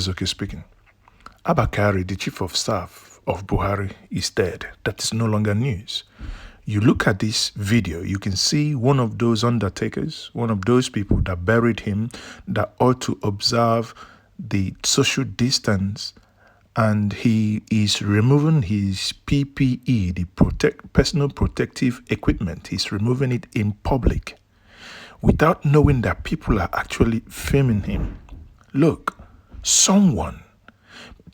Ezeoke speaking. Abba Kyari, the chief of staff of Buhari, is dead. That is no longer news. You look at this video, you can see one of those undertakers, one of those people that buried him, that ought to observe the social distance, and he is removing his PPE, the personal protective equipment. He's removing it in public without knowing that people are actually filming him. Look,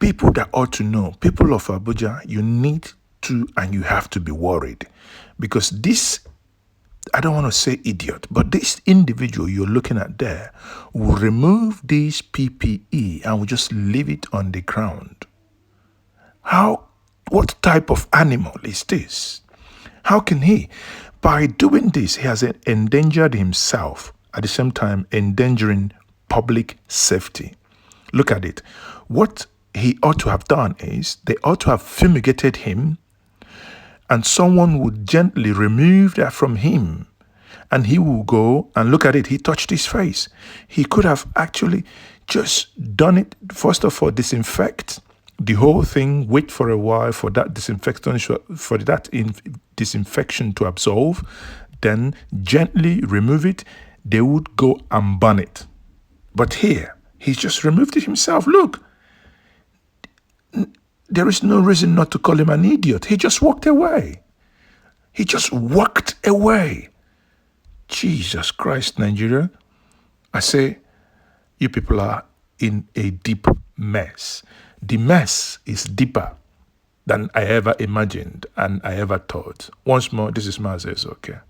people that ought to know, people of Abuja, you need to and you have to be worried, because this, I don't want to say idiot, but this individual you're looking at there will remove this PPE and will just leave it on the ground. What type of animal is this? How can he? By doing this, he has endangered himself, at the same time endangering public safety. Look at it. What he ought to have done is, they ought to have fumigated him, and someone would gently remove that from him, and he will go and look at it. He touched his face. He could have actually just done it. First of all, disinfect the whole thing, wait for a while for that disinfection to absolve, then gently remove it. They would go and burn it. But here, he's just removed it himself. Look, there is no reason not to call him an idiot. He just walked away. He just walked away. Jesus Christ, Nigeria. I say, you people are in a deep mess. The mess is deeper than I ever imagined and I ever thought. Once more, this is Maazi. Okay.